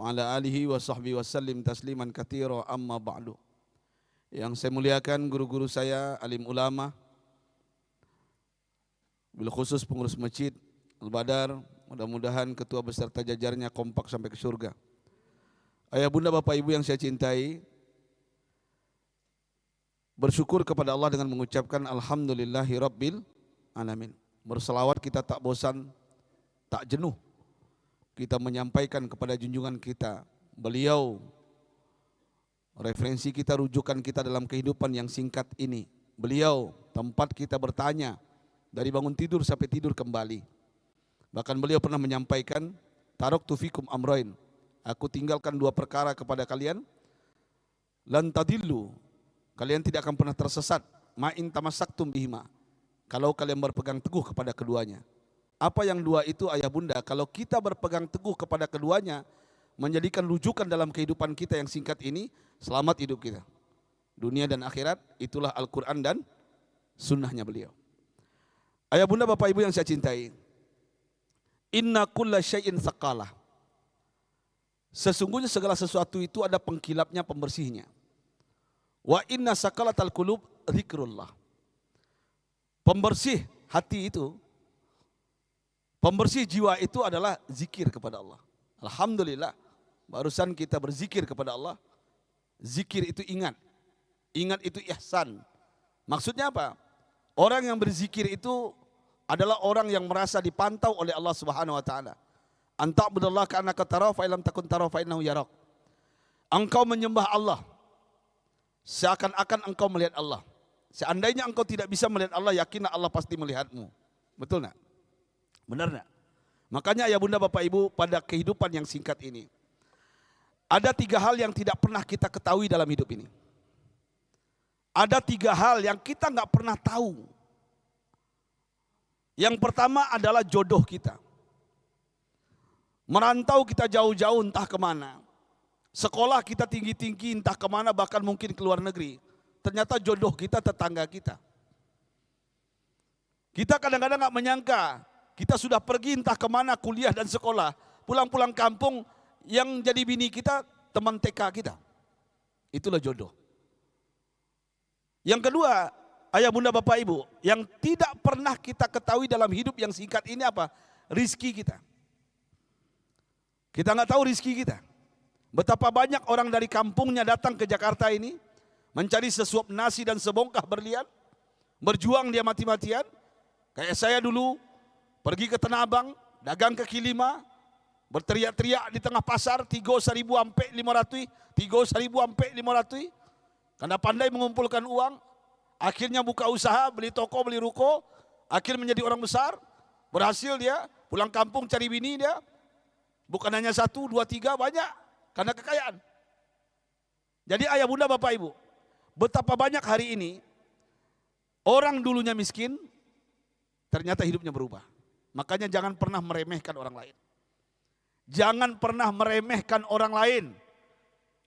wa ala alihi wa sahbihi wasallim tasliman katsira amma ba'du. Yang saya muliakan guru-guru saya, alim ulama, bil khusus pengurus masjid Al-Badar, mudah-mudahan ketua beserta jajarnya kompak sampai ke surga. Ayah bunda bapak ibu yang saya cintai, bersyukur kepada Allah dengan mengucapkan alhamdulillahi rabbil alamin. Berselawat kita tak bosan, tak jenuh. Kita menyampaikan kepada junjungan kita, beliau referensi kita, rujukan kita dalam kehidupan yang singkat ini. Beliau tempat kita bertanya dari bangun tidur sampai tidur kembali. Bahkan beliau pernah menyampaikan, taraktu fikum amrain, aku tinggalkan dua perkara kepada kalian, lan tadillu, kalian tidak akan pernah tersesat, ma in tamassaktum bihima, kalau kalian berpegang teguh kepada keduanya. Apa yang dua itu ayah bunda? Kalau kita berpegang teguh kepada keduanya, menjadikan rujukan dalam kehidupan kita yang singkat ini, selamat hidup kita. Dunia dan akhirat, itulah Al-Quran dan sunnahnya beliau. Ayah bunda bapak ibu yang saya cintai, inna kulla syai'in thaqalah. Sesungguhnya segala sesuatu itu ada pengkilapnya, pembersihnya. Wa inna sakalatal qulub zikrullah. Pembersih hati itu, pembersih jiwa itu adalah zikir kepada Allah. Alhamdulillah, barusan kita berzikir kepada Allah. Zikir itu ingat, ingat itu ihsan. Maksudnya apa? Orang yang berzikir itu adalah orang yang merasa dipantau oleh Allah Subhanahu wa taala. Anta'budallaha ka'annaka tarahu fa illam takun tarahu fa innahu yarak. Engkau menyembah Allah seakan-akan engkau melihat Allah. Seandainya engkau tidak bisa melihat Allah, yakinlah Allah pasti melihatmu. Betul enggak? Benar enggak? Makanya ayah bunda bapak ibu, pada kehidupan yang singkat ini, ada tiga hal yang tidak pernah kita ketahui dalam hidup ini. Ada tiga hal yang kita nggak pernah tahu. Yang pertama adalah jodoh kita. Merantau kita jauh-jauh entah kemana. Sekolah kita tinggi-tinggi entah kemana, bahkan mungkin ke luar negeri. Ternyata jodoh kita tetangga kita. Kita kadang-kadang nggak menyangka, kita sudah pergi entah kemana kuliah dan sekolah. Pulang-pulang kampung yang jadi bini kita teman TK kita. Itulah jodoh. Yang kedua, ayah bunda bapak ibu, yang tidak pernah kita ketahui dalam hidup yang singkat ini apa? Rizki kita. Kita nggak tahu rizki kita. Betapa banyak orang dari kampungnya datang ke Jakarta ini, mencari sesuap nasi dan sebongkah berlian, berjuang dia mati-matian. Kayak saya dulu, pergi ke Tanah Abang, dagang kaki lima, berteriak-teriak di tengah pasar, 3.000 sampai 500, 3.000 sampai 500. Karena pandai mengumpulkan uang, akhirnya buka usaha, beli toko, beli ruko, akhirnya menjadi orang besar. Berhasil dia, pulang kampung cari bini dia, bukan hanya 1, 2, 3, banyak, karena kekayaan. Jadi ayah bunda bapak ibu, betapa banyak hari ini, orang dulunya miskin, ternyata hidupnya berubah. Makanya jangan pernah meremehkan orang lain. Jangan pernah meremehkan orang lain.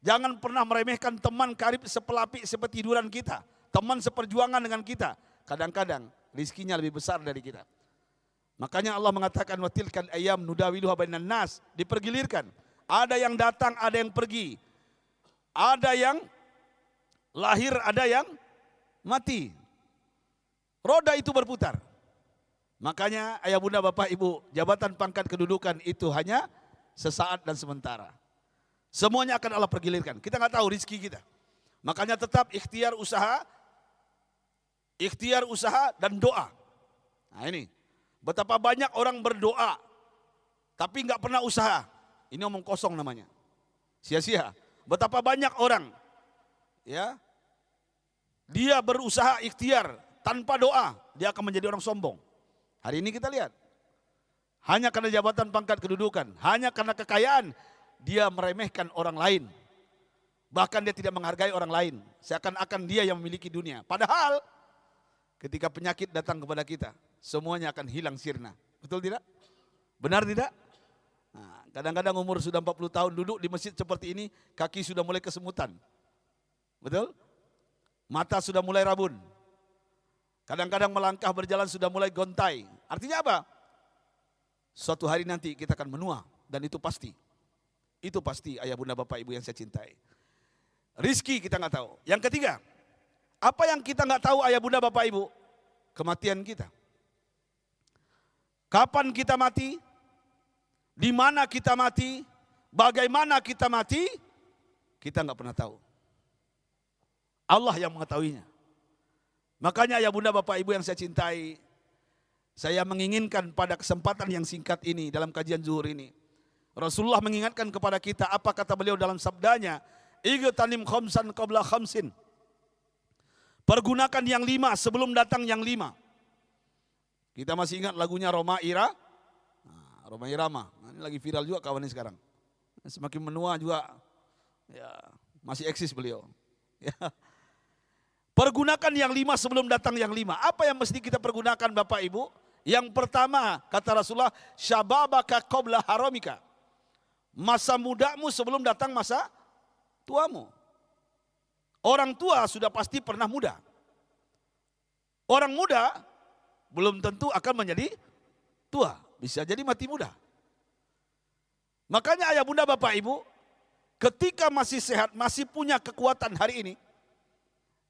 Jangan pernah meremehkan teman karib sepelapik sepetiduran kita, teman seperjuangan dengan kita. Kadang-kadang rizkinya lebih besar dari kita. Makanya Allah mengatakan watilkal ayyam nudawiluha bainan nas, dipergilirkan. Ada yang datang, ada yang pergi. Ada yang lahir, ada yang mati. Roda itu berputar. Makanya ayah bunda bapak ibu, jabatan pangkat kedudukan itu hanya sesaat dan sementara. Semuanya akan Allah pergilirkan. Kita nggak tahu rizki kita. Makanya tetap ikhtiar usaha dan doa. Nah ini, betapa banyak orang berdoa, tapi nggak pernah usaha. Ini omong kosong namanya, sia-sia. Betapa banyak orang, ya, dia berusaha ikhtiar tanpa doa, dia akan menjadi orang sombong. Hari ini kita lihat, hanya karena jabatan pangkat kedudukan, hanya karena kekayaan, dia meremehkan orang lain. Bahkan dia tidak menghargai orang lain. Seakan-akan dia yang memiliki dunia. Padahal ketika penyakit datang kepada kita, semuanya akan hilang sirna. Betul tidak? Benar tidak? Nah, kadang-kadang umur sudah 40 tahun duduk di masjid seperti ini, kaki sudah mulai kesemutan. Betul? Mata sudah mulai rabun. Kadang-kadang melangkah berjalan sudah mulai gontai. Artinya apa? Suatu hari nanti kita akan menua, dan itu pasti. Itu pasti ayah bunda bapak ibu yang saya cintai. Rizki kita nggak tahu. Yang ketiga, apa yang kita nggak tahu ayah bunda bapak ibu? Kematian kita. Kapan kita mati? Di mana kita mati? Bagaimana kita mati? Kita nggak pernah tahu. Allah yang mengetahuinya. Makanya ayah bunda bapak ibu yang saya cintai, saya menginginkan pada kesempatan yang singkat ini dalam kajian zuhur ini, Rasulullah mengingatkan kepada kita, apa kata beliau dalam sabdanya, igtanim khamsan qabla khamsin. Pergunakan yang 5 sebelum datang yang 5. Kita masih ingat lagunya Roma Irama. Ini lagi viral juga kawan ini sekarang. Semakin menua juga, ya, masih eksis beliau. Ya. Pergunakan yang 5 sebelum datang yang 5. Apa yang mesti kita pergunakan Bapak Ibu? Yang pertama kata Rasulullah, syababaka qabla haramika. Masa mudamu sebelum datang masa tuamu. Orang tua sudah pasti pernah muda. Orang muda belum tentu akan menjadi tua. Bisa jadi mati muda. Makanya ayah bunda bapak ibu, ketika masih sehat, masih punya kekuatan hari ini,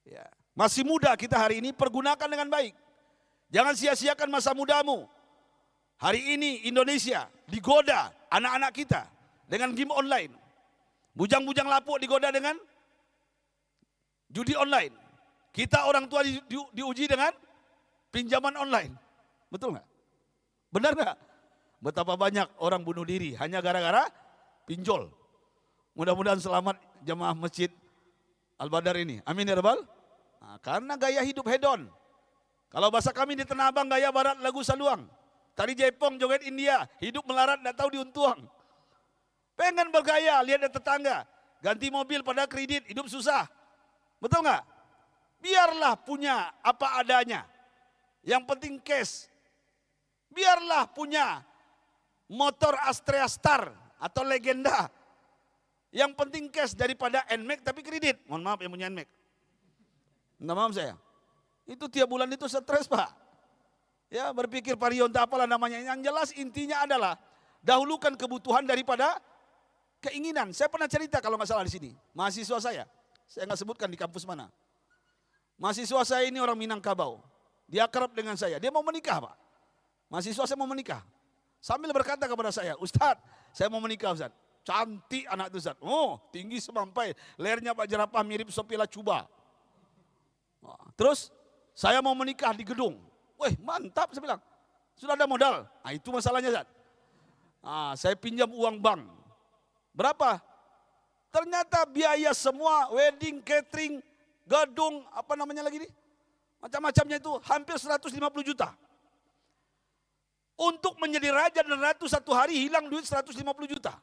ya, masih muda kita hari ini, pergunakan dengan baik. Jangan sia-siakan masa mudamu. Hari ini Indonesia digoda anak-anak kita dengan game online. Bujang-bujang lapuk digoda dengan judi online. Kita orang tua diuji dengan pinjaman online. Betul nggak? Benar nggak? Betapa banyak orang bunuh diri hanya gara-gara pinjol. Mudah-mudahan selamat jemaah masjid Al-Badar ini. Amin ya rabbal. Nah, karena gaya hidup hedon. Kalau bahasa kami di Tanah Abang, gaya barat lagu saluang. Tari Jepong, joget India, hidup melarat tidak tahu diuntuang. Pengen bergaya, lihat ada tetangga, ganti mobil pada kredit, hidup susah. Betul nggak? Biarlah punya apa adanya. Yang penting cash. Biarlah punya motor Astrea Star atau legenda. Yang penting cash daripada NMAX tapi kredit. Mohon maaf yang punya NMAX. Minta maaf saya. Itu tiap bulan itu stres Pak. Ya berpikir Parion apalah namanya. Yang jelas intinya adalah dahulukan kebutuhan daripada keinginan. Saya pernah cerita kalau nggak salah di sini. Mahasiswa saya nggak sebutkan di kampus mana. Mahasiswa saya ini orang Minangkabau. Dia kerap dengan saya. Dia mau menikah Pak. Mahasiswa saya mau menikah. Sambil berkata kepada saya, Ustadz saya mau menikah Ustadz. Cantik anak itu Ustadz. Oh tinggi semampai. Lehernya Pak Jerapah mirip Sophia Lacuba. Terus saya mau menikah di gedung. Wih mantap saya bilang. Sudah ada modal. Nah itu masalahnya Ustadz. Nah, saya pinjam uang bank. Berapa? Ternyata biaya semua, wedding, catering, gedung, apa namanya lagi nih? Macam-macamnya itu hampir 150 juta. Untuk menjadi raja dan ratu satu hari hilang duit 150 juta.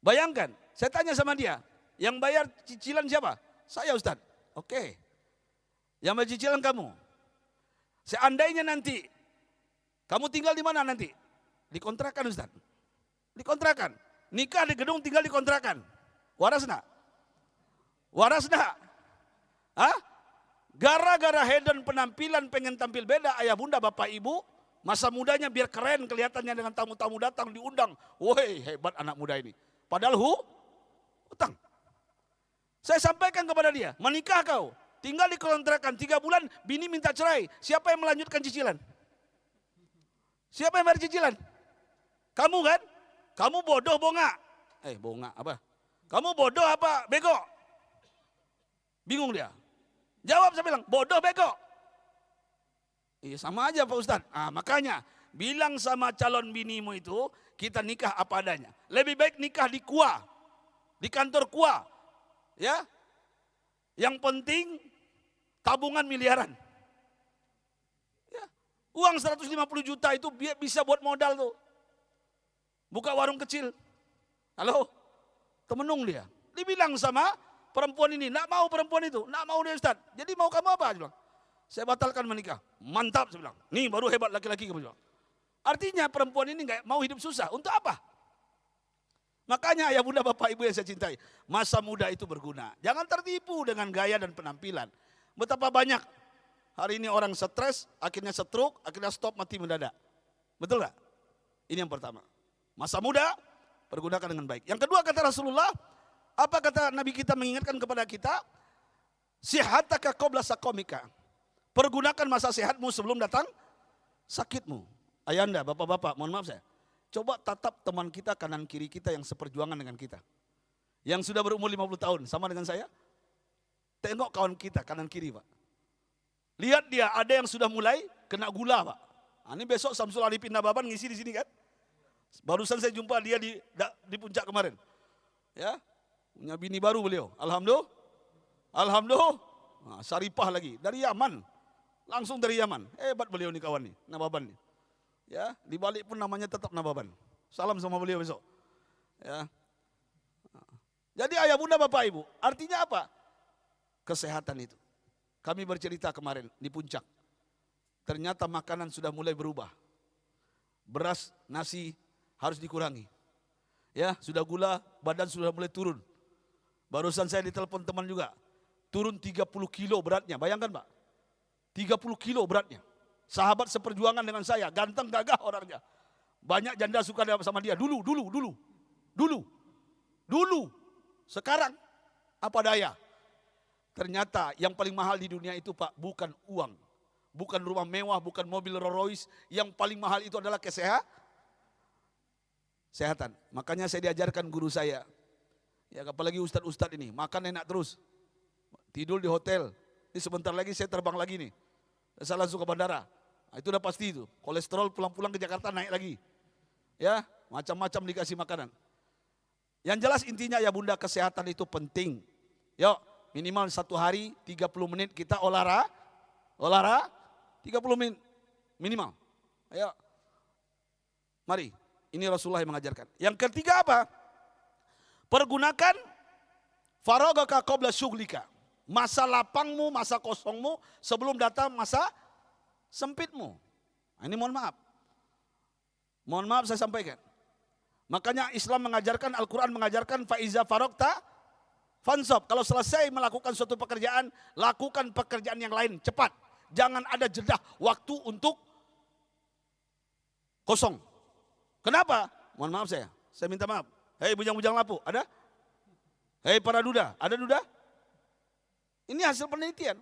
Bayangkan, saya tanya sama dia, yang bayar cicilan siapa? Saya Ustaz. Oke. Yang bayar cicilan kamu. Seandainya nanti, kamu tinggal di mana nanti? Dikontrakan Ustaz. Dikontrakan. Nikah di gedung tinggal dikontrakan. Waras nak? Waras nak? Hah? Gara-gara hedon penampilan pengen tampil beda, ayah bunda bapak ibu, masa mudanya biar keren kelihatannya dengan tamu-tamu datang diundang. Woi hebat anak muda ini. Padahal hutang. Saya sampaikan kepada dia, menikah kau, tinggal di kontrakan 3 bulan, bini minta cerai. Siapa yang melanjutkan cicilan? Siapa yang bayar cicilan? Kamu kan? Kamu bodoh bonga. Bonga apa? Kamu bodoh apa bego? Bingung dia. Jawab saya bilang, bodoh bego. Iya sama aja Pak Ustadz. Makanya bilang sama calon binimu itu, kita nikah apa adanya. Lebih baik nikah di KUA, di kantor KUA. Ya. Yang penting tabungan miliaran. Ya. Uang 150 juta itu bisa buat modal tuh. Buka warung kecil. Halo? Temenung dia. Dibilang sama perempuan ini, nak mau perempuan itu, nak mau dia Ustaz. Jadi mau kamu apa? Dia bilang, saya batalkan menikah. Mantap saya bilang. Nih baru hebat laki-laki kamu bilang. Artinya perempuan ini nggak mau hidup susah. Untuk apa? Makanya ayah bunda bapak ibu yang saya cintai, masa muda itu berguna. Jangan tertipu dengan gaya dan penampilan. Betapa banyak hari ini orang stres, akhirnya stroke, akhirnya stop mati mendadak. Betul nggak? Ini yang pertama. Masa muda, Pergunakan dengan baik. Yang kedua kata Rasulullah, apa kata Nabi kita mengingatkan kepada kita? Sihataka qabla saqamika. Pergunakan masa sehatmu sebelum datang sakitmu. Ayanda, bapak-bapak, mohon maaf saya. Coba tatap teman kita kanan kiri kita yang seperjuangan dengan kita. Yang sudah berumur 50 tahun, sama dengan saya. Tengok kawan kita kanan kiri, Pak. Lihat dia, ada yang sudah mulai kena gula, Pak. Nah, ini besok Samsul Arifin Nababan ngisi di sini kan. Barusan saya jumpa dia di puncak kemarin. Ya, punya bini baru beliau. Alhamdulillah. Alhamdulillah. Nah, Syarifah lagi dari Yaman. Langsung dari Yaman. Hebat beliau nih kawan nih, Nababan nih. Ya, di balik pun namanya tetap Nababan. Salam sama beliau besok. Ya. Jadi ayah bunda bapak ibu, artinya apa? Kesehatan itu. Kami bercerita kemarin di puncak. Ternyata makanan sudah mulai berubah. Beras, nasi harus dikurangi. Ya, sudah gula, badan sudah mulai turun. Barusan saya ditelepon teman juga. Turun 30 kilo beratnya, bayangkan Pak. 30 kilo beratnya. Sahabat seperjuangan dengan saya, ganteng gagah orangnya. Banyak janda suka sama dia. Dulu. Sekarang apa daya? Ternyata yang paling mahal di dunia itu Pak, bukan uang. Bukan rumah mewah, bukan mobil Rolls Royce. Yang paling mahal itu adalah kesehatan. Makanya saya diajarkan guru saya. Ya, apalagi ustadz-ustadz ini, makan enak terus. Tidur di hotel. Ini sebentar lagi saya terbang lagi nih. Saya langsung ke bandara. Nah, itu udah pasti itu. Kolesterol pulang-pulang ke Jakarta naik lagi. Ya, macam-macam dikasih makanan. Yang jelas intinya ya bunda, kesehatan itu penting. Yuk, minimal 1 hari 30 menit kita olahraga 30 menit minimal. Ayo. Mari, ini Rasulullah yang mengajarkan. Yang ketiga apa? Pergunakan faragaka qabla syughlika. Masa lapangmu, masa kosongmu sebelum datang masa sempitmu. Nah, ini mohon maaf. Mohon maaf saya sampaikan. Makanya Islam mengajarkan, Al-Quran mengajarkan faiza farokta fansab. Kalau selesai melakukan suatu pekerjaan, lakukan pekerjaan yang lain cepat. Jangan ada jeda waktu untuk kosong. Kenapa? Mohon maaf saya minta maaf. Hei bujang-bujang lapu, ada? Hei para duda, ada duda? Ini hasil penelitian.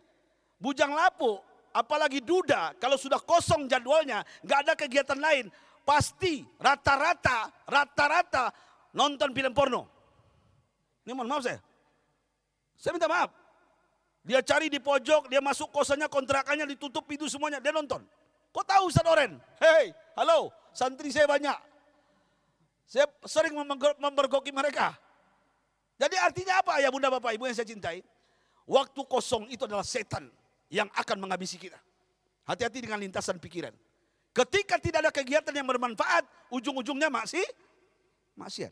Bujang lapu, apalagi duda, kalau sudah kosong jadwalnya, nggak ada kegiatan lain, pasti rata-rata nonton film porno. Ini mohon maaf saya minta maaf. Dia cari di pojok, dia masuk kosannya, kontrakannya ditutup pintu semuanya, dia nonton. Kok tahu Ustaz Oren? Hei, halo, santri saya banyak. Saya sering membergoki mereka. Jadi artinya apa ya bunda bapak ibu yang saya cintai? Waktu kosong itu adalah setan yang akan menghabisi kita. Hati-hati dengan lintasan pikiran. Ketika tidak ada kegiatan yang bermanfaat, ujung-ujungnya maksiat.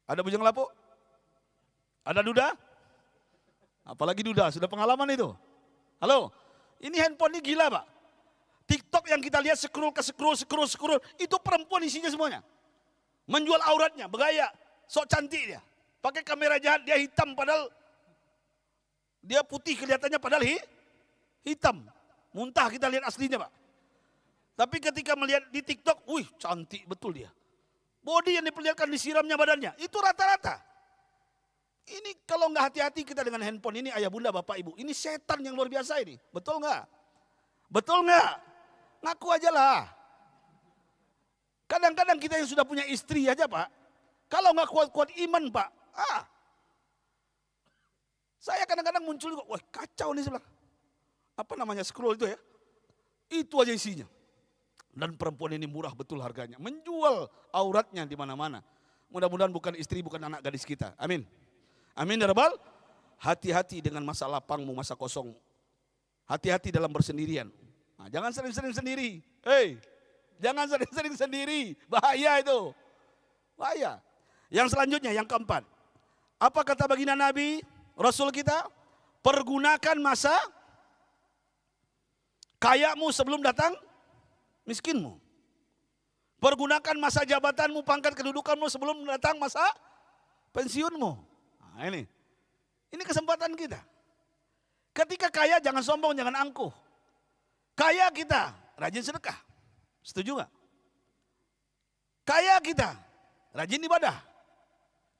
Ada bujang lapuk? Ada duda? Apalagi duda, sudah pengalaman itu. Halo, ini handphone ini gila Pak. TikTok yang kita lihat scroll, itu perempuan isinya semuanya. Menjual auratnya, bergaya, sok cantik dia. Pakai kamera jahat, dia hitam padahal dia putih kelihatannya padahal hitam. Muntah kita lihat aslinya Pak. Tapi ketika melihat di TikTok, wih cantik betul dia. Body yang diperlihatkan disiramnya badannya, itu rata-rata. Ini kalau nggak hati-hati kita dengan handphone ini ayah bunda bapak ibu, ini setan yang luar biasa ini. Betul nggak? Betul nggak? Ngaku aja lah. Kadang-kadang kita yang sudah punya istri aja Pak, kalau nggak kuat-kuat iman Pak, saya kadang-kadang muncul juga, wah kacau nih sebelah. Apa namanya scroll itu ya? Itu aja isinya. Dan perempuan ini murah betul harganya, menjual auratnya di mana-mana. Mudah-mudahan bukan istri, bukan anak gadis kita. Amin. Amin ya Rabbal. Hati-hati dengan masa lapangmu, masa kosongmu. Hati-hati dalam bersendirian. Nah, jangan sering-sering sendiri. Hei, jangan sering-sering sendiri. Bahaya itu. Bahaya. Yang selanjutnya, yang keempat. Apa kata baginda Nabi, Rasul kita? Pergunakan masa kayamu sebelum datang miskinmu. Pergunakan masa jabatanmu, pangkat kedudukanmu sebelum datang masa pensiunmu. Nah, ini kesempatan kita. Ketika kaya jangan sombong, jangan angkuh. Kaya kita rajin sedekah. Setuju gak? Kaya kita rajin ibadah.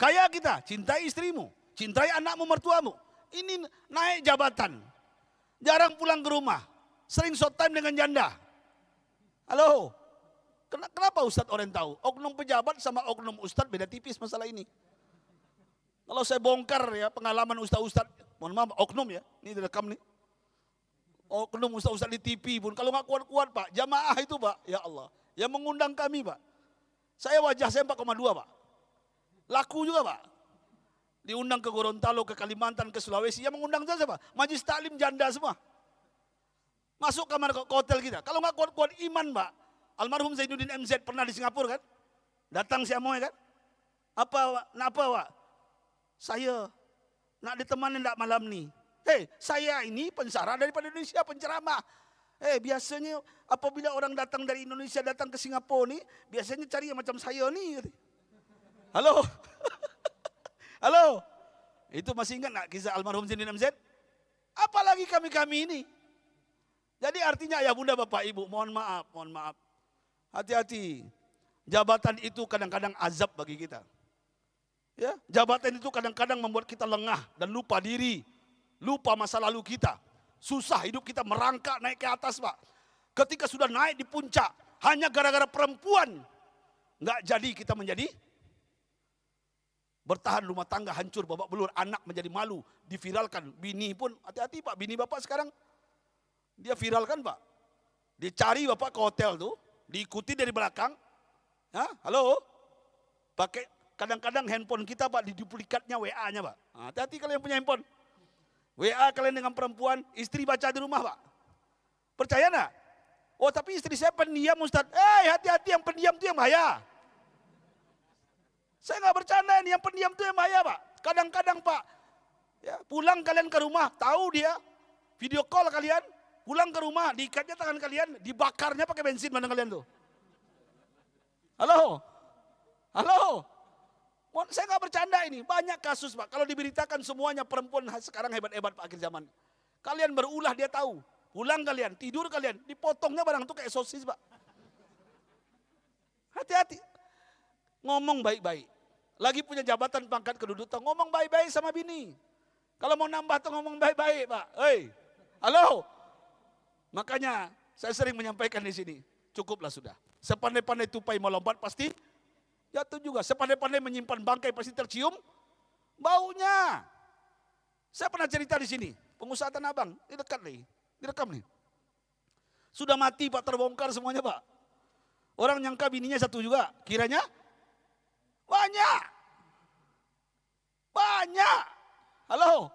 Kaya kita, cintai istrimu, cintai anakmu, mertuamu. Ini naik jabatan, jarang pulang ke rumah, sering short time dengan janda. Halo, kenapa Ustadz orang tahu? Oknum pejabat sama oknum Ustadz beda tipis masalah ini. Kalau saya bongkar ya pengalaman Ustadz, mohon maaf oknum ya, ini direkam nih. Oknum Ustadz di TV pun, kalau nggak kuat-kuat Pak, jamaah itu Pak, ya Allah, yang mengundang kami Pak. Wajah saya 4,2 Pak. Laku juga Pak. Diundang ke Gorontalo, ke Kalimantan, ke Sulawesi, yang mengundang saya siapa? Majlis taklim janda semua. Masuk kamar ke hotel kita. Kalau nggak kuat-kuat iman Pak. Almarhum Zainuddin MZ pernah di Singapura kan? Datang si Amoy kan? Apa Pak? Saya nak ditemani enggak malam nih? Saya ini pensara daripada Indonesia, penceramah. Biasanya apabila orang datang dari Indonesia datang ke Singapura nih, biasanya cari yang macam saya nih. Halo? Halo? Itu masih ingat gak kisah almarhum Zainuddin MZ? Apalagi kami-kami ini. Jadi artinya ya bunda bapak ibu, mohon maaf. Hati-hati. Jabatan itu kadang-kadang azab bagi kita. Ya, jabatan itu kadang-kadang membuat kita lengah dan lupa diri. Lupa masa lalu kita. Susah hidup kita merangkak naik ke atas Pak. Ketika sudah naik di puncak, hanya gara-gara perempuan. Nggak jadi kita menjadi bertahan, rumah tangga hancur, babak belur, anak menjadi malu, diviralkan. Bini pun, hati-hati Pak, bini bapak sekarang, dia viralkan Pak. Dicari bapak ke hotel tuh, diikuti dari belakang. Halo? Pakai kadang-kadang handphone kita Pak, diduplikatnya WA-nya Pak. Hati-hati kalian punya handphone. WA kalian dengan perempuan, istri baca di rumah Pak. Percaya enggak? Oh tapi istri saya pendiam Ustaz. Hati-hati yang pendiam itu yang bahaya. Saya nggak bercanda ini, yang pendiam itu yang bahaya Pak. Kadang-kadang Pak, ya, pulang kalian ke rumah, tahu dia, video call kalian, pulang ke rumah, diikatnya tangan kalian, dibakarnya pakai bensin mana kalian tuh. Halo? Saya nggak bercanda ini, banyak kasus Pak. Kalau diberitakan semuanya perempuan sekarang hebat-hebat Pak akhir zaman. Kalian berulah dia tahu. Pulang kalian, tidur kalian, dipotongnya barang itu kayak sosis Pak. Hati-hati. Ngomong baik-baik. Lagi punya jabatan pangkat kedudukan, ngomong baik-baik sama bini. Kalau mau nambah tuh ngomong baik-baik Pak. Halo. Makanya saya sering menyampaikan di sini, cukuplah sudah. Sepandai-pandai tupai melompat pasti jatuh juga. Sepandai-pandai menyimpan bangkai pasti tercium baunya. Saya pernah cerita di sini, pengusaha Tanah Abang, ini dekat nih, direkam nih. Sudah mati Pak, terbongkar semuanya Pak. Orang nyangka bininya satu juga, kiranya banyak. Halo.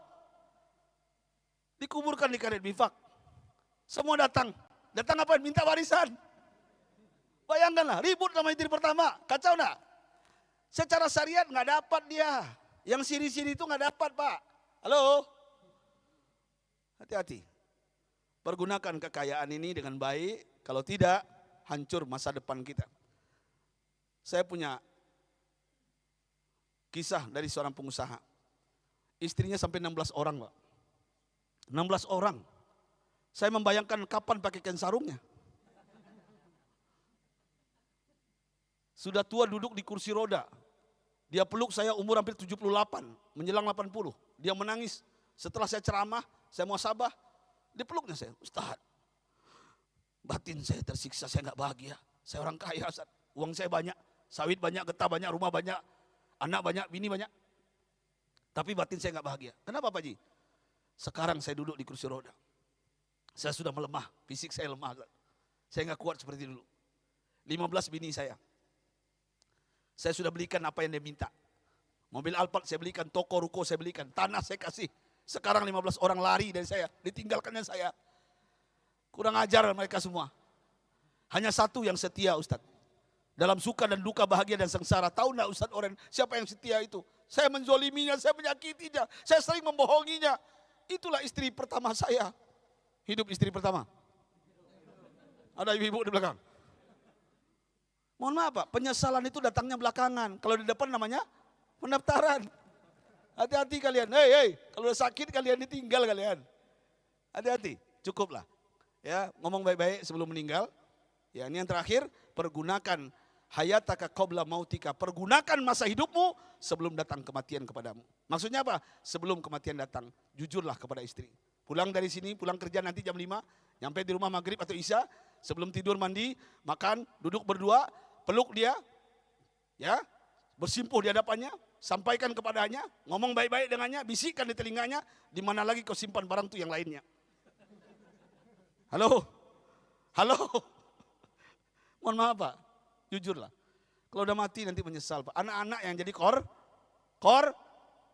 Dikuburkan di karet bifak. Semua datang apa? Minta warisan. Bayangkanlah, ribut sama istri pertama, kacau enggak? Secara syariat nggak dapat dia. Yang siri-siri itu nggak dapat Pak. Halo? Hati-hati. Pergunakan kekayaan ini dengan baik. Kalau tidak, hancur masa depan kita. Saya punya kisah dari seorang pengusaha. Istrinya sampai 16 orang Pak. 16 orang. Saya membayangkan kapan pakai kain sarungnya. Sudah tua duduk di kursi roda. Dia peluk saya umur hampir 78, menjelang 80. Dia menangis. Setelah saya ceramah, saya mau sabah, dipeluknya saya. Ustaz, batin saya tersiksa, saya nggak bahagia. Saya orang kaya, Ustaz. Uang saya banyak, sawit banyak, getah banyak, rumah banyak, anak banyak, bini banyak. Tapi batin saya nggak bahagia. Kenapa Pak Ji? Sekarang saya duduk di kursi roda. Saya sudah melemah, fisik saya lemah. Ustaz. Saya nggak kuat seperti dulu. 15 bini saya. Saya sudah belikan apa yang dia minta. Mobil Alphard saya belikan, toko ruko saya belikan, tanah saya kasih. Sekarang 15 orang lari dari saya, ditinggalkannya saya. Kurang ajar mereka semua. Hanya satu yang setia Ustaz. Dalam suka dan duka, bahagia dan sengsara. Tahu enggak Ustaz Oren, siapa yang setia itu? Saya menzoliminya, saya menyakitinya, saya sering membohonginya. Itulah istri pertama saya. Hidup istri pertama. Ada ibu-ibu di belakang. Mohon maaf Pak, penyesalan itu datangnya belakangan. Kalau di depan namanya pendaftaran. Hati-hati kalian. Kalau udah sakit kalian ditinggal kalian. Hati-hati, cukuplah. Ya, ngomong baik-baik sebelum meninggal. Ya, ini yang terakhir, pergunakan hayataka qabla mautika. Pergunakan masa hidupmu sebelum datang kematian kepadamu. Maksudnya apa? Sebelum kematian datang, jujurlah kepada istri. Pulang dari sini, pulang kerja nanti jam 5, nyampe di rumah maghrib atau isya, sebelum tidur mandi, makan, duduk berdua, peluk dia, ya, bersimpuh di hadapannya, sampaikan kepadanya, ngomong baik-baik dengannya, bisikkan di telinganya, di mana lagi kau simpan barang itu yang lainnya. Halo? Halo? Mohon maaf Pak, jujurlah. Kalau udah mati nanti menyesal Pak. Anak-anak yang jadi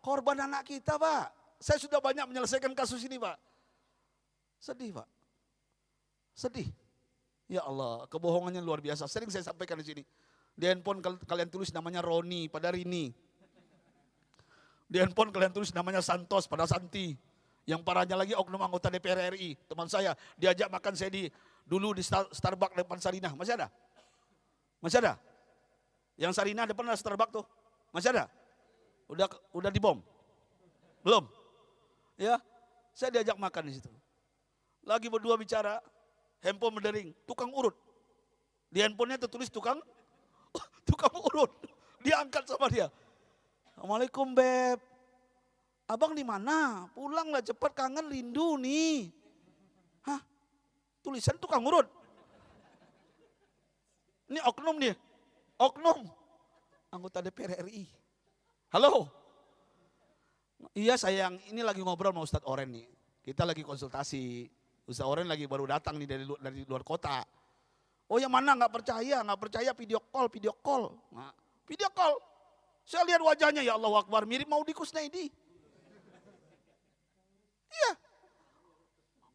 korban anak kita Pak. Saya sudah banyak menyelesaikan kasus ini Pak. Sedih Pak. Sedih. Ya Allah, kebohongannya luar biasa. Sering saya sampaikan di sini. Di handphone kalian tulis namanya Roni pada Rini. Di handphone kalian tulis namanya Santos pada Santi. Yang parahnya lagi oknum anggota DPR RI. Teman saya diajak makan saya dulu di Starbucks depan Sarinah. Masih ada? Masih ada? Yang Sarinah depan ada Starbucks tuh. Masih ada? Udah dibom? Belum? Ya, saya diajak makan di situ. Lagi berdua bicara, handphone berdering, tukang urut. Di handphonenya tertulis tukang urut. Dia angkat sama dia. Assalamualaikum Beb. Abang di mana? Pulanglah cepat, kangen rindu nih. Hah? Tulisan tukang urut. Ini oknum nih. Oknum. Anggota DPR RI. Halo. Iya sayang, ini lagi ngobrol sama Ustadz Oren nih. Kita lagi konsultasi. Ustadz Oren lagi baru datang nih dari luar kota. Oh yang mana nggak percaya video call. Nah, video call. Saya lihat wajahnya ya Allah Akbar, mirip Maudy Kusnaidi. Iya.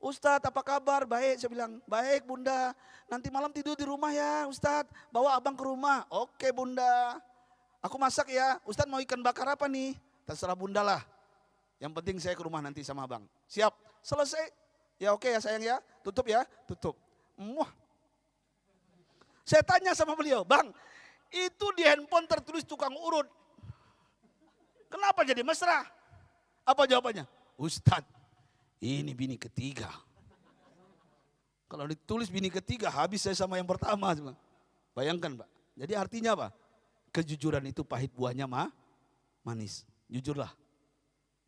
Ustadz apa kabar? Baik, saya bilang. Baik Bunda, nanti malam tidur di rumah ya Ustadz. Bawa abang ke rumah. Oke Bunda. Aku masak ya. Ustadz mau ikan bakar apa nih? Terserah Bunda lah. Yang penting saya ke rumah nanti sama abang. Siap, selesai. Ya oke ya sayang ya. Tutup ya, tutup. Muah. Saya tanya sama beliau, Bang, itu di handphone tertulis tukang urut. Kenapa jadi mesra? Apa jawabannya? Ustadz, ini bini ketiga. Kalau ditulis bini ketiga, habis saya sama yang pertama. Bayangkan Pak. Jadi artinya apa? Kejujuran itu pahit buahnya manis. Jujurlah.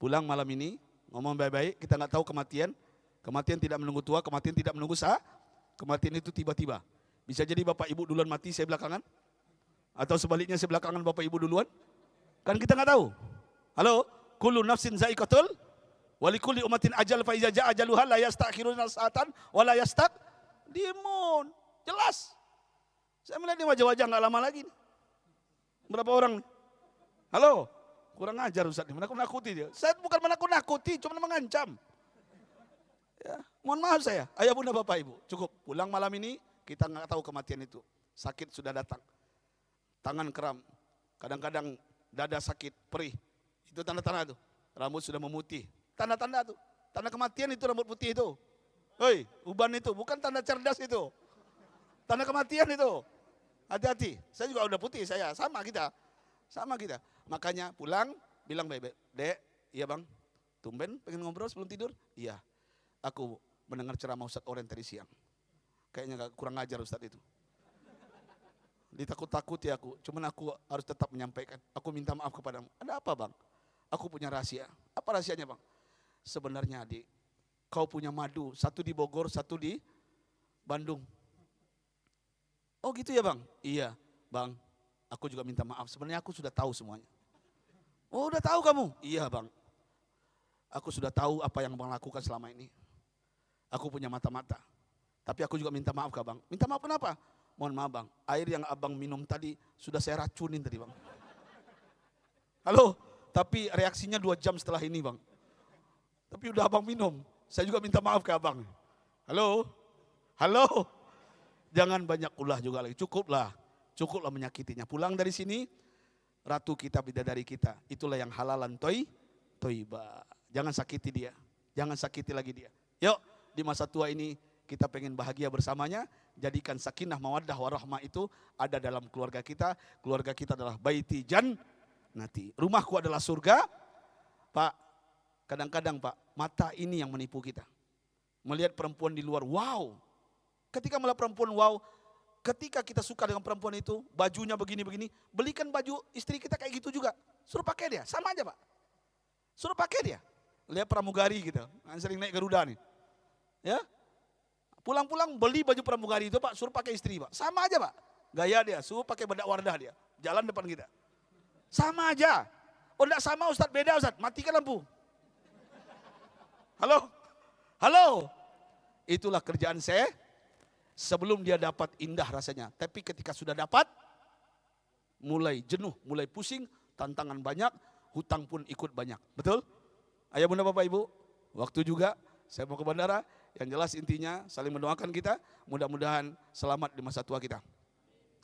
Pulang malam ini, ngomong baik-baik, kita nggak tahu kematian. Kematian tidak menunggu tua, kematian tidak menunggu kematian itu tiba-tiba. Bisa jadi Bapak Ibu duluan mati, saya belakangan. Atau sebaliknya saya belakangan Bapak Ibu duluan. Kan kita nggak tahu. Halo, kullu nafsin za'iqatul walikulli ummatin ajal fa iza jaa ajaluha la yastakhiruna sa'atan wa la yastaqdimun. Jelas. Saya melihat di wajah-wajah nggak lama lagi nih. Berapa orang nih? Halo, kurang ajar Ustaz nih, menakut-nakuti dia. Saya bukan menakut-nakuti, cuma mengancam. Ya, mohon maaf saya, ayah bunda bapak ibu, cukup. Pulang malam ini, kita nggak tahu kematian itu. Sakit sudah datang, tangan kram, kadang-kadang dada sakit, perih. Itu tanda-tanda tuh, rambut sudah memutih. Tanda-tanda tuh, tanda kematian itu rambut putih itu. Hei, uban itu, bukan tanda cerdas itu. Tanda kematian itu. Hati-hati, saya juga udah putih, saya sama kita. Makanya pulang, bilang baik-baik. Dek, iya bang, tumben pengen ngobrol sebelum tidur? Iya. Aku mendengar ceramah Ustadz Oren tadi siang. Kayaknya kurang ajar Ustadz itu. Ditakut-takuti aku, cuman aku harus tetap menyampaikan. Aku minta maaf kepadamu. Ada apa bang? Aku punya rahasia. Apa rahasianya bang? Sebenarnya adik, kau punya madu. Satu di Bogor, satu di Bandung. Oh gitu ya bang? Iya bang, aku juga minta maaf. Sebenarnya aku sudah tahu semuanya. Oh udah tahu kamu? Iya bang. Aku sudah tahu apa yang abang lakukan selama ini. Aku punya mata-mata. Tapi aku juga minta maaf ke abang. Minta maaf kenapa? Mohon maaf bang, air yang abang minum tadi sudah saya racunin tadi bang. Halo, tapi reaksinya 2 jam setelah ini bang. Tapi udah abang minum, saya juga minta maaf ke abang. Halo, jangan banyak ulah juga lagi, cukuplah menyakitinya. Pulang dari sini, ratu kita, bidadari kita, itulah yang halalan toibah. Jangan sakiti dia, jangan sakiti lagi dia. Yuk, di masa tua ini kita pengen bahagia bersamanya, jadikan sakinah mawaddah warahmah itu ada dalam keluarga kita. Keluarga kita adalah baiti jannati. Rumahku adalah surga. Pak, kadang-kadang Pak, mata ini yang menipu kita. Melihat perempuan di luar, wow. Ketika melihat perempuan wow, ketika kita suka dengan perempuan itu, bajunya begini-begini, belikan baju istri kita kayak gitu juga. Suruh pakai dia, sama aja Pak. Suruh pakai dia. Lihat pramugari gitu, yang sering naik Garuda nih. Ya, pulang-pulang beli baju pramugari itu Pak, suruh pakai istri Pak. Sama aja Pak. Gaya dia, suruh pakai bedak Wardah dia. Jalan depan kita. Sama aja. Oh enggak sama Ustadz, beda Ustadz. Matikan lampu. Halo? Halo? Itulah kerjaan saya. Sebelum dia dapat indah rasanya. Tapi ketika sudah dapat, mulai jenuh, mulai pusing, tantangan banyak, hutang pun ikut banyak. Betul? Ayah bunda bapak ibu, waktu juga saya mau ke bandara. Yang jelas intinya saling mendoakan kita, mudah-mudahan selamat di masa tua kita.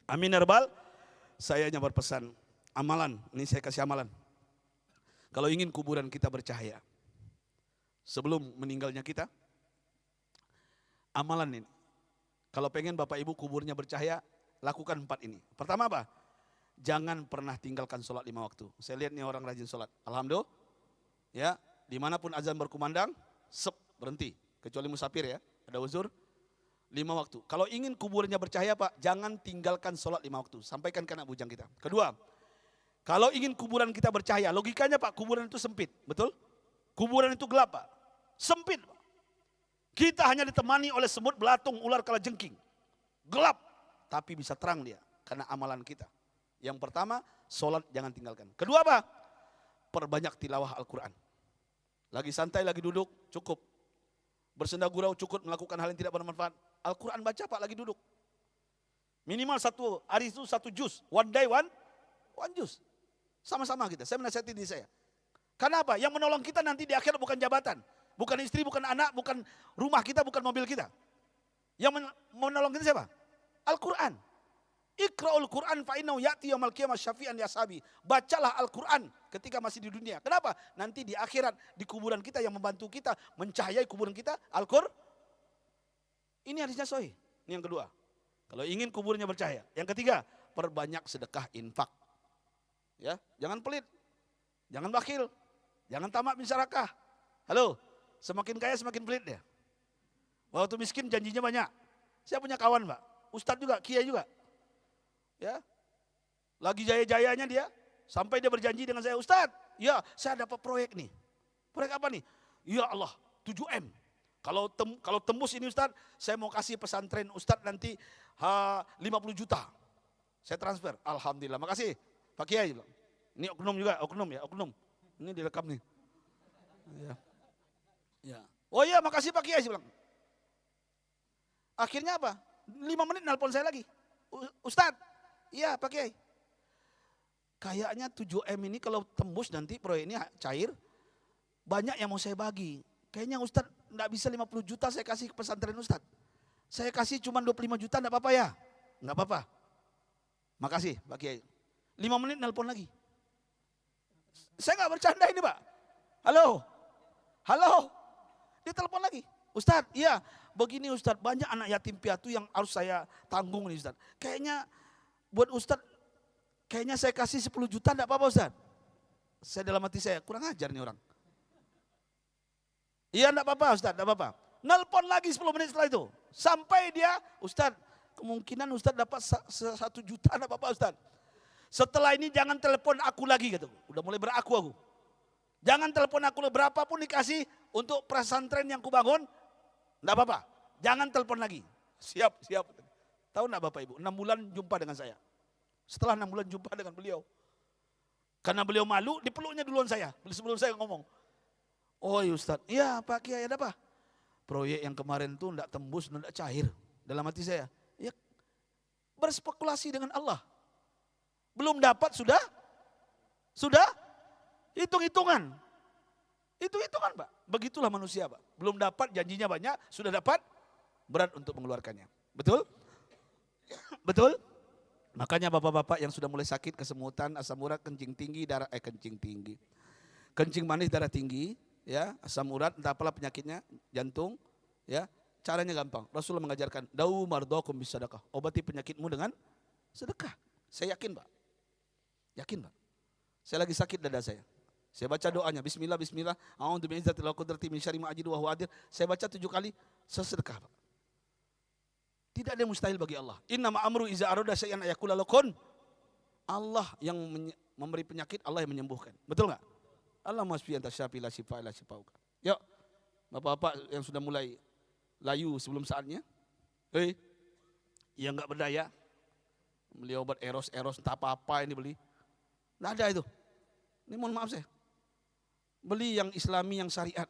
Amin ya rabbal. Saya hanya berpesan, amalan, ini saya kasih amalan. Kalau ingin kuburan kita bercahaya, sebelum meninggalnya kita, amalan ini. Kalau pengen bapak ibu kuburnya bercahaya, lakukan 4 ini. Pertama apa? Jangan pernah tinggalkan sholat 5 waktu. Saya lihat nih orang rajin sholat. Alhamdulillah. Ya, dimanapun azan berkumandang, berhenti. Kecuali musafir ya, ada uzur. 5 waktu. Kalau ingin kuburnya bercahaya Pak, jangan tinggalkan sholat 5 waktu. Sampaikan ke anak bujang kita. Kedua, kalau ingin kuburan kita bercahaya, logikanya Pak, kuburan itu sempit. Betul? Kuburan itu gelap Pak. Sempit Pak. Kita hanya ditemani oleh semut, belatung, ular, kalajengking. Gelap, tapi bisa terang dia karena amalan kita. Yang pertama, sholat jangan tinggalkan. Kedua apa? Perbanyak tilawah Al-Quran. Lagi santai, lagi duduk, cukup. Bersenda gurau cukup, melakukan hal yang tidak bermanfaat. Al-Quran baca Pak, lagi duduk. Minimal satu hari itu 1 juz. One day one juz. Sama-sama kita, saya menasihati diri saya. Karena apa? Yang menolong kita nanti di akhirat bukan jabatan. Bukan istri, bukan anak, bukan rumah kita, bukan mobil kita. Yang menolong kita siapa? Al-Quran. Iqra'ul Quran fa'innahu ya'ti yaumal qiyamah syafi'an li ashabi. Bacalah Al-Quran ketika masih di dunia. Kenapa? Nanti di akhirat, di kuburan kita yang membantu kita, mencahayai kuburan kita, Al-Quran. Ini hadisnya sahih. Ini yang kedua. Kalau ingin kuburnya bercahaya. Yang ketiga, perbanyak sedekah infak. Ya, jangan pelit. Jangan bakhil. Jangan tamak binsarakah. Halo? Semakin kaya semakin pelit dia. Waktu miskin janjinya banyak. Saya punya kawan Pak, ustadz juga, kiai juga. Ya, lagi jaya-jayanya dia, sampai dia berjanji dengan saya, Ustadz, ya saya dapat proyek nih. Proyek apa nih? Ya Allah, 7M. Kalau tembus ini Ustadz, saya mau kasih pesantren Ustadz nanti 50 juta. Saya transfer, Alhamdulillah, makasih Pak Kiai. Ini oknum juga, oknum. Ini direkam nih. Ya. Ya. Oh iya makasih Pak Kiai, saya bilang. Akhirnya apa? 5 menit nelpon saya lagi. Ustadz, iya Pak Kiai. Kayaknya 7M ini kalau tembus nanti proyek ini cair, banyak yang mau saya bagi. Kayaknya Ustadz enggak bisa 50 juta saya kasih ke pesantren Ustadz. Saya kasih cuma 25 juta enggak apa-apa ya? Enggak apa-apa. Makasih Pak Kiai. 5 menit nelpon lagi. Saya enggak bercanda ini Pak. Halo. Dia telepon lagi. Ustadz, iya begini Ustadz, banyak anak yatim piatu yang harus saya tanggung nih Ustadz. Kayaknya buat Ustadz, kayaknya saya kasih 10 juta enggak apa-apa Ustadz. Saya dalam hati saya, kurang ajar nih orang. Iya enggak apa-apa Ustadz, enggak apa-apa. Nelpon lagi 10 menit setelah itu. Sampai dia, Ustadz, kemungkinan Ustadz dapat 1 juta enggak apa-apa Ustadz. Setelah ini jangan telepon aku lagi gitu. Udah mulai aku. Jangan telepon aku, berapapun dikasih untuk pesantren yang kubangun, enggak apa-apa. Jangan telepon lagi. Siap. Tahu enggak Bapak Ibu, 6 bulan jumpa dengan saya. Setelah 6 bulan jumpa dengan beliau. Karena beliau malu, dipeluknya duluan saya. Sebelum saya ngomong. Oh ya Ustadz, iya Pak Kiai ada apa? Proyek yang kemarin tuh enggak tembus, enggak cair. Dalam hati saya, ya berspekulasi dengan Allah. Belum dapat sudah hitung-hitungan. Hitung-hitungan Pak. Begitulah manusia Pak. Belum dapat janjinya banyak, sudah dapat berat untuk mengeluarkannya. Betul? Betul? Makanya bapak-bapak yang sudah mulai sakit, kesemutan, asam urat, kencing manis, darah tinggi, ya, asam urat, entah apalah penyakitnya, jantung, ya. Caranya gampang. Rasulullah mengajarkan, "Dau mardokum bisadaqah." Obati penyakitmu dengan sedekah. Saya yakin, Pak. Saya lagi sakit dada saya. Saya baca doanya, bismillah, a'udzu bi'izzatil qudrati min syarri ma ajidu wa huwa hadir. Saya baca 7 kali, saya sedekah, Pak. Tidak ada yang mustahil bagi Allah. Innama amru iza arada syai'an ayaqula lahu kun. Allah yang memberi penyakit, Allah yang menyembuhkan. Betul enggak? Allah masfi anta syafi la syifa illa syifauka. Yuk. Bapak-bapak yang sudah mulai layu sebelum saatnya. Yang enggak berdaya. Beli obat eros entah apa-apa ini beli. Enggak ada itu. Ini mohon maaf saya. Beli yang Islami, yang syariat.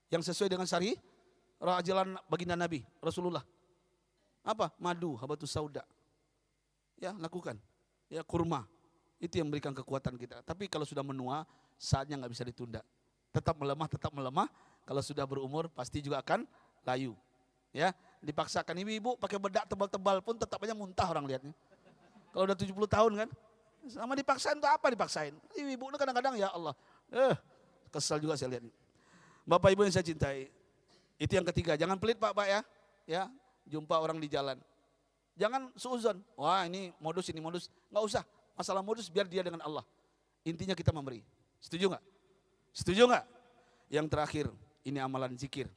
Yang sesuai dengan syariat. Jalan baginda Nabi, Rasulullah. Apa? Madu, habatus sauda. Ya, lakukan. Ya, kurma. Itu yang memberikan kekuatan kita. Tapi kalau sudah menua, saatnya nggak bisa ditunda. Tetap melemah. Kalau sudah berumur, pasti juga akan layu. Ya, dipaksakan ibu-ibu pakai bedak tebal-tebal pun tetap aja muntah orang lihatnya. Kalau udah 70 tahun kan, sama dipaksain tuh apa dipaksain? Ibu-ibu itu kadang-kadang ya Allah, kesal juga saya lihat. Bapak Ibu yang saya cintai, itu yang ketiga. Jangan pelit Pak ya. Ya, jumpa orang di jalan. Jangan suuzon. Wah ini modus. Nggak usah. Masalah modus biar dia dengan Allah. Intinya kita memberi. Setuju nggak? Setuju nggak? Yang terakhir, ini amalan zikir.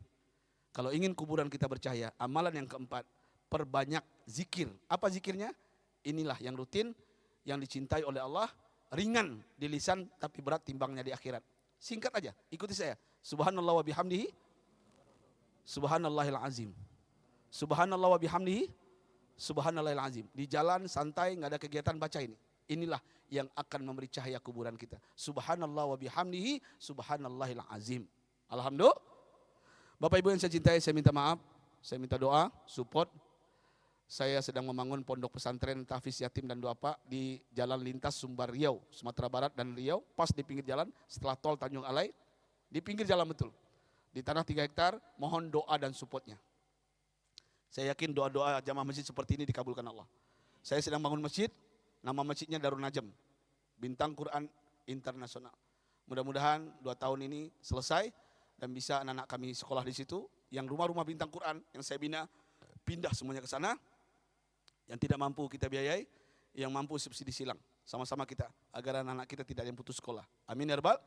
Kalau ingin kuburan kita bercahaya, amalan yang keempat, perbanyak zikir. Apa zikirnya? Inilah yang rutin, yang dicintai oleh Allah, ringan di lisan tapi berat timbangnya di akhirat. Singkat aja, ikuti saya. Subhanallah wa bihamdihi, subhanallahil azim. Subhanallah wa bihamdihi, subhanallahil azim. Di jalan santai nggak ada kegiatan baca ini. Inilah yang akan memberi cahaya kuburan kita. Subhanallah wa bihamdihi, subhanallahil azim. Alhamdulillah. Bapak Ibu yang saya cintai, saya minta maaf, saya minta doa, support. Saya sedang membangun pondok pesantren tahfiz yatim dan duafa di jalan lintas Sumbar Riau, Sumatera Barat dan Riau, pas di pinggir jalan setelah tol Tanjung Alai, di pinggir jalan betul. Di tanah 3 hektar, mohon doa dan supportnya. Saya yakin doa-doa jamaah masjid seperti ini dikabulkan Allah. Saya sedang bangun masjid, nama masjidnya Darun Najm, Bintang Quran Internasional. Mudah-mudahan 2 tahun ini selesai dan bisa anak-anak kami sekolah di situ. Yang rumah-rumah Bintang Quran yang saya bina, pindah semuanya ke sana. Yang tidak mampu kita biayai, yang mampu subsidi silang. Sama-sama kita, agar anak-anak kita tidak ada yang putus sekolah. Amin ya Rabbal.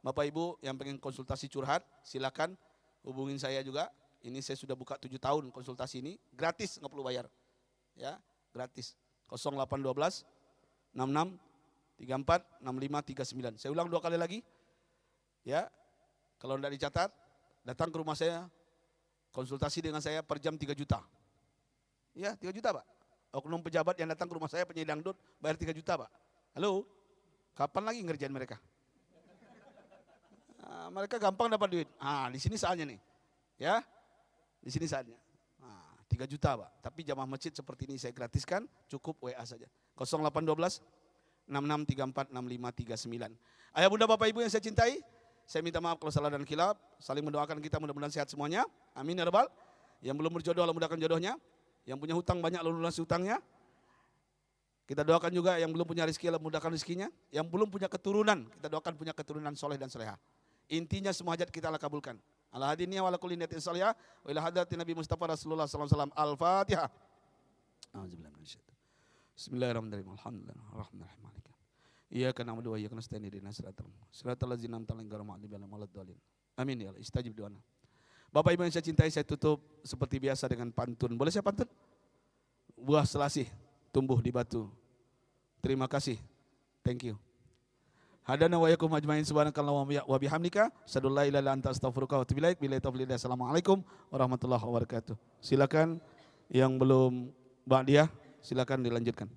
Bapak Ibu yang pengen konsultasi curhat, silakan hubungin saya juga. Ini saya sudah buka 7 tahun konsultasi ini, gratis, nggak perlu bayar. Ya, gratis. 0812 66 34 65 39. Saya ulang 2 kali lagi. Ya. Kalau tidak dicatat, datang ke rumah saya, konsultasi dengan saya per jam 3 juta. Ya, 3 juta Pak. Oknum pejabat yang datang ke rumah saya penyanyi dangdut bayar 3 juta Pak. Halo, kapan lagi ngerjain mereka? Nah, mereka gampang dapat duit. Di sini saatnya nih. Ya, di sini saatnya. 3 juta Pak. Tapi jamaah masjid seperti ini saya gratiskan, cukup WA saja. 0812 6634 6539. Ayah bunda Bapak Ibu yang saya cintai, saya minta maaf kalau salah dan khilaf. Saling mendoakan kita mudah-mudahan sehat semuanya. Amin ya Rabbal. Yang belum berjodoh Allah mudahkan jodohnya. Yang punya hutang banyak Allah lunasi hutangnya. Kita doakan juga yang belum punya rezeki Allah mudahkan rezekinya. Yang belum punya keturunan, kita doakan punya keturunan soleh dan soleha. Intinya semua hajat kita Allah kabulkan. Ala hadiniya wa ala kulli niyatin salihah wa ila hadratin Nabi Mustafa Rasulullah sallallahu alaihi wasallam. Al-Fatihah. A'udzubillahi minasyaitonir rajim. Bismillahirrahmanirrahim. Alhamdulillahirabbil alamin. Iyyaka na'budu wa iyyaka nasta'in ihdinas siratal ladzina an'amta 'alaihim ghairil maghdubi 'alaihim waladdallin. Amin ya Allah. Istajib doana. Bapak Ibu yang saya cintai, saya tutup seperti biasa dengan pantun. Boleh saya pantun? Buah selasih tumbuh di batu. Terima kasih. Thank you. Hadana wa yakum ajmain subhanakallah wa bihamdika asyhadu an la ilaha illa anta astaghfiruka wa atubu ilaik. Billahi taufiq. Assalamualaikum warahmatullahi wabarakatuh. Silakan yang belum ba'diyah silakan dilanjutkan.